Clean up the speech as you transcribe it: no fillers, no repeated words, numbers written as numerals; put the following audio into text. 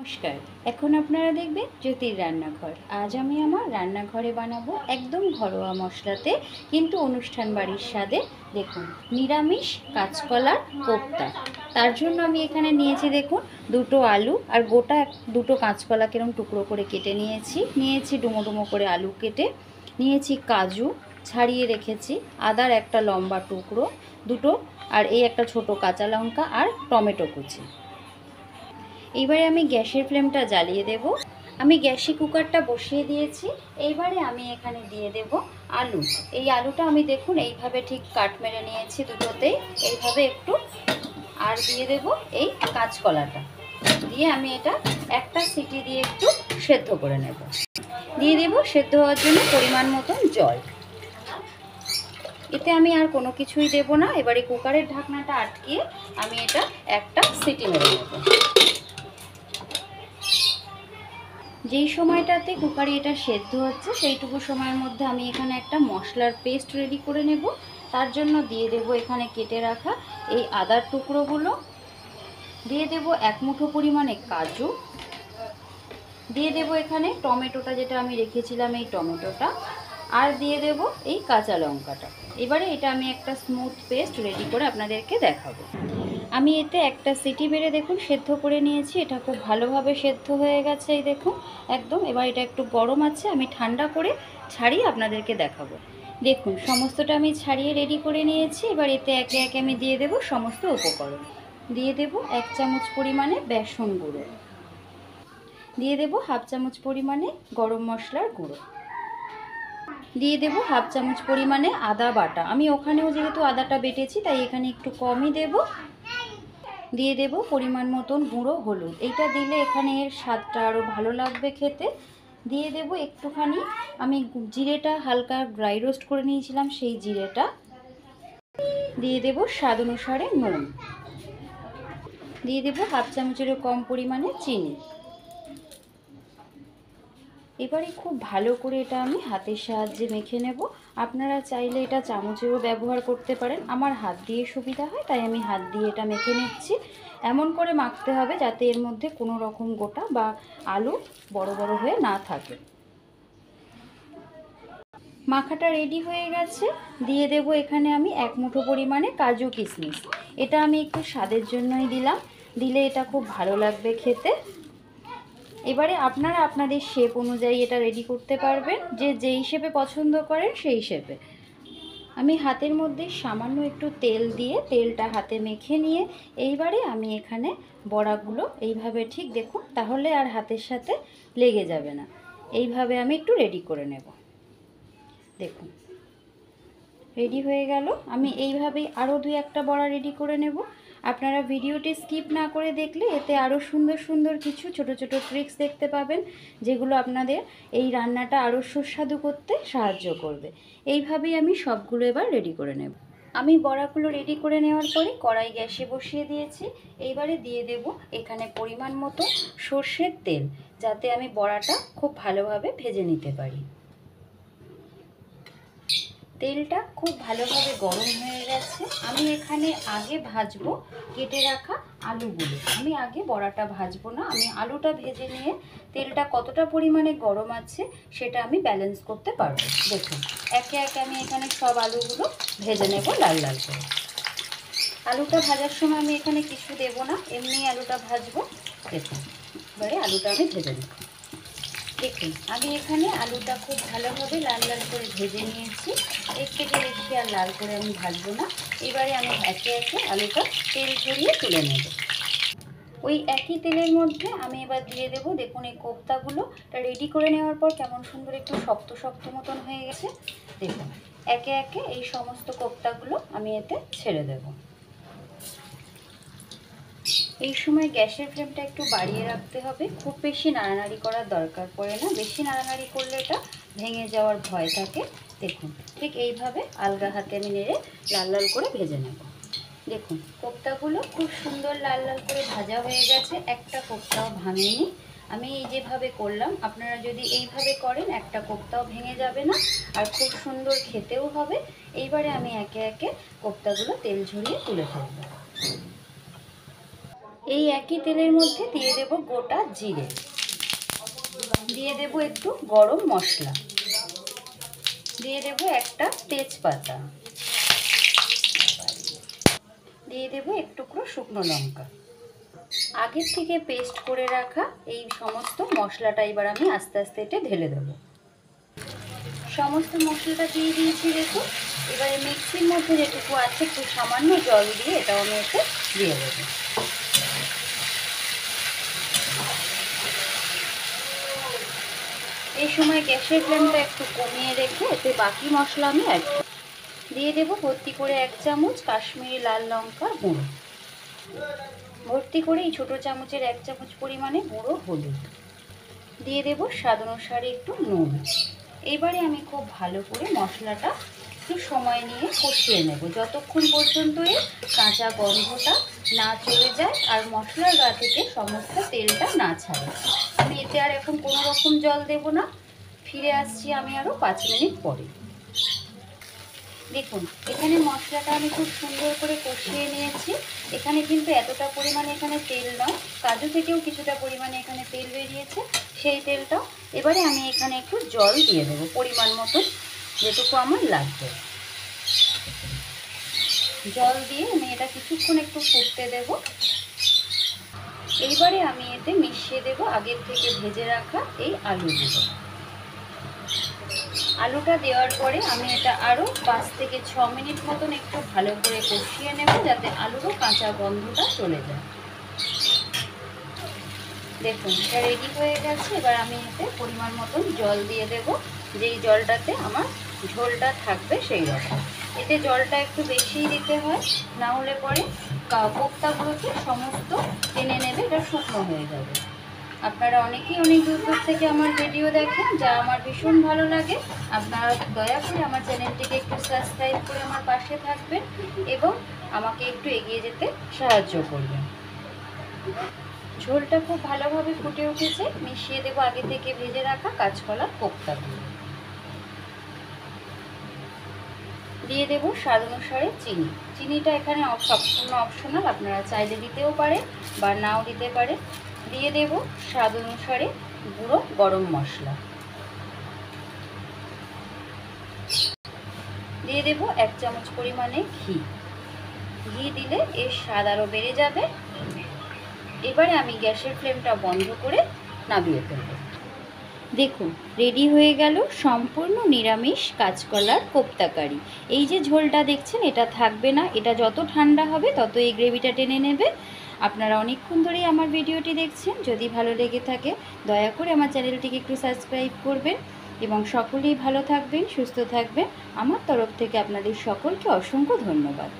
নমস্কার। এখন আপনারা দেখবেন জ্যোতির রান্নাঘর। আজ আমি আমার রান্নাঘরে বানাবো একদম ঘরোয়া মশলাতে কিন্তু অনুষ্ঠান বাড়ির স্বাদে। দেখুন, নিরামিষ কাঁচকলার কোপ্তা। তার জন্য আমি এখানে নিয়েছি দেখুন দুটো আলু আর গোটা দুটো কাঁচকলা কিরম টুকরো করে কেটে নিয়েছি ডুমো ডুমো করে আলু কেটে নিয়েছি, কাজু ছাড়িয়ে রেখেছি, আদার একটা লম্বা টুকরো দুটো, আর এই একটা ছোট কাঁচা লঙ্কা আর টমেটো কুচি। এইবারে আমি গ্যাসের ফ্লেমটা জ্বালিয়ে দেব। আমি গ্যাসে কুকারটা বসিয়ে দিয়েছি। এইবারে আমি এখানে দিয়ে দেব আলু। এই আলুটা আমি দেখুন এইভাবে ঠিক কাট মেরে নিয়েছি দুটোতেই, এইভাবে একটু। আর দিয়ে দেব এই কাঁচকলাটা দিয়ে আমি এটা একটা সিটি দিয়ে একটু সেদ্ধ করে নেব। দিয়ে দেব সেদ্ধ হওয়ার জন্য পরিমাণ মতন জল। এতে আমি আর কোনো কিছুই দেব না। এবারে কুকারের ঢাকনাটা আটকিয়ে আমি এটা একটা সিটি মেরে নেব। যেই সময়টাতে কুকারে এটা সেদ্ধ হচ্ছে সেইটুকু সময়ের মধ্যে আমি এখানে একটা মশলার পেস্ট রেডি করে নেব। তার জন্য দিয়ে দেব এখানে কেটে রাখা এই আদার টুকরোগুলো, দিয়ে দেব এক মুঠো পরিমাণে কাজু, দিয়ে দেব এখানে টমেটোটা যেটা আমি রেখেছিলাম এই টমেটোটা, আর দিয়ে দেব এই কাঁচা লঙ্কাটা। এবারে এটা আমি একটা স্মুথ পেস্ট রেডি করে আপনাদেরকে দেখাবো। আমি এতে একটা সিটি মেরে দেখুন সেদ্ধ করে নিয়েছি। এটা খুব ভালোভাবে সেদ্ধ হয়ে গেছে, এই দেখুন একদম। এবার এটা একটু গরম আছে, আমি ঠান্ডা করে ছাড়িয়ে আপনাদেরকে দেখাবো। দেখুন সমস্তটা আমি ছাড়িয়ে রেডি করে নিয়েছি। এবার এতে একে একে আমি দিয়ে দেব সমস্ত উপকরণ। দিয়ে দেব 1 চামচ পরিমাণে বেসন গুঁড়ো, দিয়ে দেব হাফ চামচ পরিমাণে গরম মশলার গুঁড়ো, দিয়ে দেব হাফ চামচ পরিমাণে আদা বাটা। আমি ওখানেও যেহেতু আদাটা বেটেছি তাই এখানে একটু কমই দেব। দিয়ে দেব পরিমাণ মতন গুঁড়ো হলুদ, এইটা দিলে এখানে এর স্বাদটা আরও ভালো লাগবে খেতে। দিয়ে দেব একটুখানি আমি জিরেটা হালকা ড্রাই রোস্ট করে নিয়েছিলাম সেই জিরেটা। দিয়ে দেব স্বাদ অনুসারে নুন, দিয়ে দেব হাফ চামচেরও কম পরিমাণে চিনি। এবারে খুব ভালো করে এটা আমি হাতের সাহায্যে মেখে নেব। আপনারা চাইলে এটা চামচেরও ব্যবহার করতে পারেন। আমার হাত দিয়ে সুবিধা হয় তাই আমি হাত দিয়ে এটা মেখে নিচ্ছি। এমন করে মাখতে হবে যাতে এর মধ্যে কোনো রকম গোটা বা আলু বড় বড় হয়ে না থাকে। মাখাটা রেডি হয়ে গেছে। দিয়ে দেব এখানে আমি 1 মুঠো পরিমাণে কাজু কিশমিশ। এটা আমি একটু স্বাদের জন্যই দিলাম, দিলে এটা খুব ভালো লাগবে খেতে। এবারে আপনারা আপনাদের শেপ অনুযায়ী এটা রেডি করতে পারবেন, যে যেই শেপে পছন্দ করেন সেই শেপে। আমি হাতের মধ্যে সামান্য একটু তেল দিয়ে তেলটা হাতে মেখে নিয়ে এইবারে আমি এখানে বড়াগুলো এইভাবে ঠিক দেখুন, তাহলে আর হাতের সাথে লেগে যাবে না। এইভাবে আমি একটু রেডি করে নেব। দেখুন রেডি হয়ে গেল। আমি এইভাবেই আরও 2-1টা বড়া রেডি করে নেব। আপনারা ভিডিওটি স্কিপ না করে দেখলে এতে আরও সুন্দর সুন্দর কিছু ছোট ছোট ট্রিক্স দেখতে পাবেন, যেগুলো আপনাদের এই রান্নাটা আরও সুস্বাদু করতে সাহায্য করবে। এইভাবেই আমি সবগুলো এবার রেডি করে নেব। আমি বড়াগুলো রেডি করে নেওয়ার পরে কড়াই গ্যাসে বসিয়ে দিয়েছি। এইবারে দিয়ে দেব এখানে পরিমাণ মতো সর্ষের তেল, যাতে আমি বড়াটা খুব ভালোভাবে ভেজে নিতে পারি। তেলটা খুব ভালোভাবে গরম হয়ে গেছে। আমি এখানে আগে ভাজবো কেটে রাখা আলুগুলো। আমি আগে বড়াটা ভাজবো না, আমি আলুটা ভেজে নিয়ে তেলটা কতটা পরিমাণে গরম আছে সেটা আমি ব্যালেন্স করতে পারবো। দেখুন একে একে আমি এখানে সব আলুগুলো ভেজে নেব লাল লাল করে। আলুটা ভাজার সময় আমি এখানে কিছু দেব না, এমনি আলুটা ভাজবো। দেখুন এবারে আলুটা আমি ভেজে নেব। দেখুন আমি এখানে আলুটা খুব ভালোভাবে লাল লাল করে ভেজে নিয়েছি। এর থেকে বেশি আর লাল করে আমি ভাজবো না। এবারে আমি একে একে আলুটা তেল ঝরিয়ে তুলে নেব। ওই একই তেলের মধ্যে আমি এবার দিয়ে দেবো, দেখুন এই কোপ্তাগুলো রেডি করে নেওয়ার পর কেমন সুন্দর একটু শক্ত শক্ত মতন হয়ে গেছে। দেখুন একে একে এই সমস্ত কোপ্তাগুলো আমি এতে ছেড়ে দেবো। এই সময় গ্যাসের ফ্লেমটা একটু বাড়িয়ে রাখতে হবে, খুব বেশি নাড়ানাড়ি করার দরকার পড়ে না। বেশি নাড়ানাড়ি করলে এটা ভেঙে যাওয়ার ভয় থাকে। দেখুন ঠিক এইভাবে আলগা হাতে আমি নেড়ে লাল লাল করে ভেজে নেব। দেখুন কোপ্তাগুলো খুব সুন্দর লাল লাল করে ভাজা হয়ে গেছে, একটা কোপ্তাও ভাঙেনি। আমি এই যেভাবে করলাম আপনারা যদি এইভাবে করেন একটা কোপ্তাও ভেঙে যাবে না, আর খুব সুন্দর খেতেও হবে। এইবারে আমি একে একে কোপ্তাগুলো তেল ঝরিয়ে তুলে ফেলবো। এই একই তেলের মধ্যে দিয়ে দেব গোটা জিরে, দিয়ে দেব একটু গরম মশলা, দিয়ে দেব একটা তেজপাতা, দিয়ে দেব একটু করে শুকনো লঙ্কা। আগের থেকে পেস্ট করে রাখা এই সমস্ত মশলাটা এবার আমি আস্তে আস্তে এটা ঢেলে দেব। সমস্ত মশলাটা দিয়ে দিয়েছি দেখুন। এবারে মিক্সির মধ্যে যেটুকু আছে একটু সামান্য জল দিয়ে এটাও আমি এতে দিয়ে দেব। এই সময় গ্যাসের ফ্লেমটা একটু কমিয়ে রেখে এতে বাকি মশলা আমি অ্যাড করব। দিয়ে দেব ভর্তি করে 1 চামচ কাশ্মীরি লাল লঙ্কার গুঁড়ো, ভর্তি করে এই ছোটো চামচের 1 চামচ পরিমাণে গুঁড়ো হলুদ, দিয়ে দেব স্বাদ অনুসারে একটু নুন। এবারে আমি খুব ভালো করে মশলাটা একটু সময় নিয়ে কষিয়ে নেব যতক্ষণ পর্যন্ত এর কাঁচা গন্ধটা না চলে যায় আর মশলার গা থেকে সমস্ত তেলটা না ছাড়ে। আমি এতে আর এখন কোনো রকম জল দেব না। ফিরে আসছি আমি আরও 5 মিনিট পরে। দেখুন এখানে মশলাটা আমি খুব সুন্দর করে কষিয়ে নিয়েছি। এখানে কিন্তু এতটা পরিমাণে এখানে তেল নয়, কাজু থেকেও কিছুটা পরিমাণে এখানে তেল বেরিয়েছে, সেই তেলটা এবারে আমি এখানে একটু জল দিয়ে দেবো পরিমাণ মতো, যেটুকু আমার লাগবে। জল দিয়ে আমি এটা কিছুক্ষণ একটু ফুটতে দেব। এইবারে আমি এতে মিশিয়ে দেব আগের থেকে ভেজে রাখা এই আলুগুলো। আলুটা দেওয়ার পরে আমি এটা আরও 5 থেকে 6 মিনিট মতন একটু ভালো করে কষিয়ে নেব যাতে আলুরও কাঁচা গন্ধটা চলে যায়। দেখুন এটা রেডি হয়ে গেছে। এবার আমি এতে পরিমাণ মতন জল দিয়ে দেব, যেই জলটাতে আমার ঝোলটা থাকবে সেই রকম। এতে জলটা একটু বেশিই দিতে হয়, না হলে পরে কোপ্তাগুলোকে সমস্ত টেনে নেবে, এটা শুকনো হয়ে যাবে। আপনারা অনেকেই অনেক দূর দূর থেকে আমার ভিডিও দেখেন, যা আমার ভীষণ ভালো লাগে। আপনারা দয়া করে আমার চ্যানেলটিকে একটু সাবস্ক্রাইব করে আমার পাশে থাকবেন এবং আমাকে একটু এগিয়ে যেতে সাহায্য করবেন। ঝোলটা খুব ভালোভাবে ফুটে উঠেছে। মিশিয়ে দেবো আগে থেকে ভেজে রাখা কাঁচকলার কোপ্তাগুলো, দিয়ে দেবো স্বাদ অনুসারে চিনি। চিনিটা এখানে সম্পূর্ণ অপশনাল, আপনারা চাইলে দিতেও পারেন বা নাও দিতে পারেন। দিয়ে দেব স্বাদ অনুসারে গুঁড়ো গরম মশলা, দিয়ে দেব 1 চামচ পরিমাণে ঘি। ঘি দিলে এর স্বাদ আরও বেড়ে যাবে। এবারে আমি গ্যাসের ফ্লেমটা বন্ধ করে নামিয়ে ফেলব। দেখুন রেডি হয়ে গেল সম্পূর্ণ নিরামিষ কাঁচকলার কোপ্তা কারি। এই যে ঝোলটা দেখছেন এটা থাকবে না, এটা যত ঠান্ডা হবে তত এই গ্রেভিটা টেনে নেবে। আপনারা অনেকক্ষণ ধরেই আমার ভিডিওটি দেখছেন। যদি ভালো লেগে থাকে দয়া করে আমার চ্যানেলটিকে একটু সাবস্ক্রাইব করবেন এবং সকলেই ভালো থাকবেন, সুস্থ থাকবেন। আমার তরফ থেকে আপনাদের সকলকে অসংখ্য ধন্যবাদ।